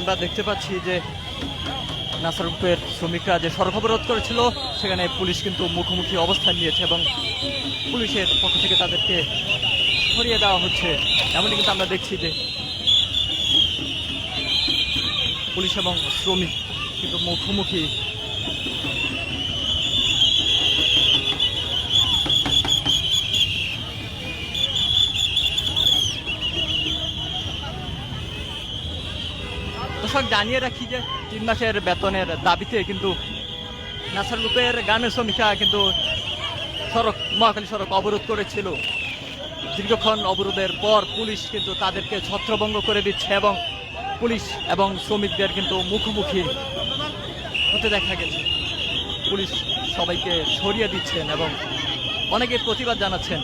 আমরা দেখতে পাচ্ছি যে নাসার গ্রুপের শ্রমিকরা যে সড়ক অবরোধ করেছিল সেখানে পুলিশ কিন্তু মুখোমুখি অবস্থান নিয়েছে এবং পুলিশের পক্ষ থেকে তাদেরকে সরিয়ে দেওয়া হচ্ছে। এমনই কিন্তু আমরা দেখছি যে পুলিশ এবং শ্রমিক কিন্তু মুখোমুখি। দর্শক জানিয়ে রাখি যে 3 মাসের বেতনের দাবিতে কিন্তু নাসার গ্রুপের গার্মেন্টস শ্রমিকরা কিন্তু মহাখালী সড়ক অবরোধ করেছিল। দীর্ঘক্ষণ অবরোধের পর পুলিশ কিন্তু তাদেরকে ছত্রভঙ্গ করে দিচ্ছে এবং পুলিশ এবং শ্রমিকদের কিন্তু মুখোমুখি হতে দেখা গেছে। পুলিশ সবাইকে সরিয়ে দিচ্ছেন এবং অনেকে প্রতিবাদ জানাচ্ছেন।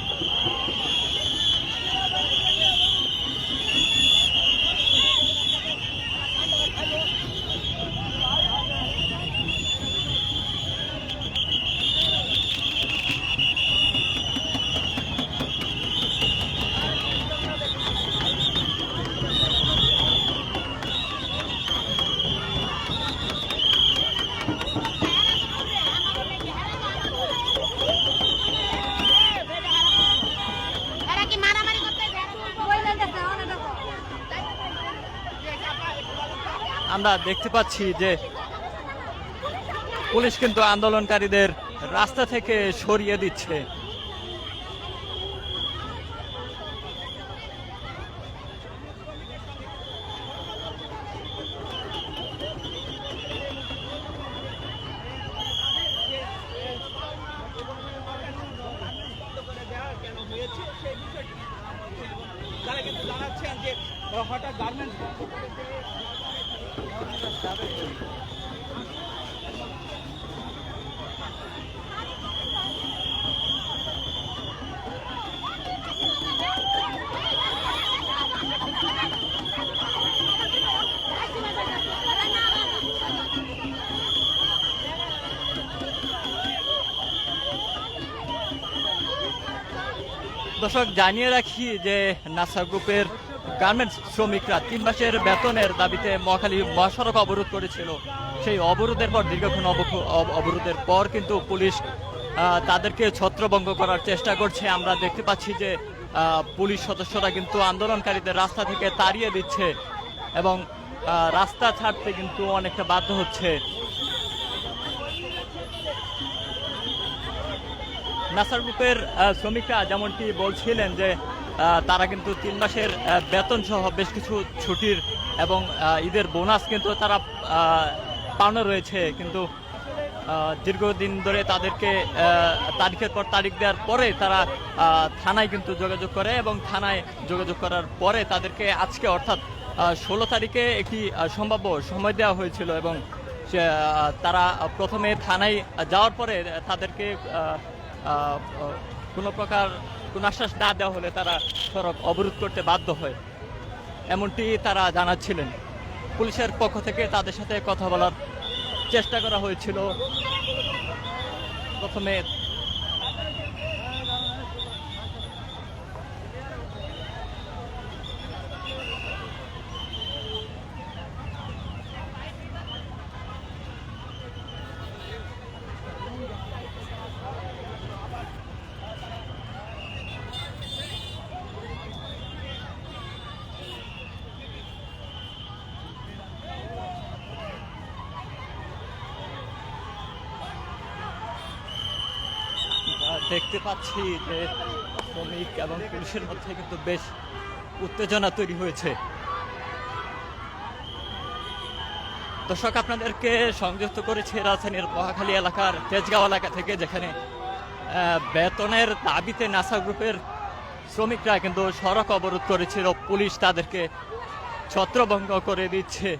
আমরা দেখতে পাচ্ছি যে পুলিশ কিন্তু আন্দোলনকারীদের রাস্তা থেকে সরিয়ে দিচ্ছে। তারা কিন্তু জানাচ্ছেন যে হঠাৎ গার্মেন্টস দর্শক জানিয়ে রাখি যে নাসা গ্রুপের গার্মেন্টস শ্রমিকরা 3 মাসের বেতনের দাবিতে মহাখালী মহাসড়ক অবরোধ করেছিল। সেই অবরোধের পর দীর্ঘক্ষণ অবরোধের পর কিন্তু পুলিশ তাদেরকে ছত্রভঙ্গ করার চেষ্টা করছে। আমরা দেখতে পাচ্ছি যে পুলিশ সদস্যরা কিন্তু আন্দোলনকারীদের রাস্তা থেকে তাড়িয়ে দিচ্ছে এবং রাস্তা ছাড়তে কিন্তু অনেকটা বাধ্য হচ্ছে। নাসার গ্রুপের শ্রমিকরা যেমনটি বলছিলেন যে তারা কিন্তু 3 মাসের বেতন সহ বেশ কিছু ছুটির এবং ঈদের বোনাস কিন্তু তারা পাওনা রয়েছে, কিন্তু দীর্ঘদিন ধরে তাদেরকে তারিখের পর তারিখ দেওয়ার পরে তারা থানায় কিন্তু যোগাযোগ করে এবং থানায় যোগাযোগ করার পরে তাদেরকে আজকে অর্থাৎ 16 তারিখে একটি সম্ভাব্য সময় দেওয়া হয়েছিল এবং তারা প্রথমে থানায় যাওয়ার পরে তাদেরকে কোনো প্রকার কোনো আশ্বাস না দেওয়া হলে তারা সড়ক অবরোধ করতে বাধ্য হয়, এমনটি তারা জানাচ্ছিলেন। পুলিশের পক্ষ থেকে তাদের সাথে কথা বলার চেষ্টা করা হয়েছিল। প্রথমে দেখতে পাচ্ছি যে শ্রমিক এবং পুলিশের মধ্যে কিন্তু বেশ উত্তেজনা তৈরি হয়েছে। দর্শক আপনাদেরকে সংযুক্ত করেছে রাজধানীর মহাখালী এলাকার তেজগাঁও এলাকা থেকে, যেখানে বেতনের দাবিতে নাসা গ্রুপের শ্রমিকরা কিন্তু সড়ক অবরোধ করেছিল। পুলিশ তাদেরকে ছত্রভঙ্গ করে দিচ্ছে।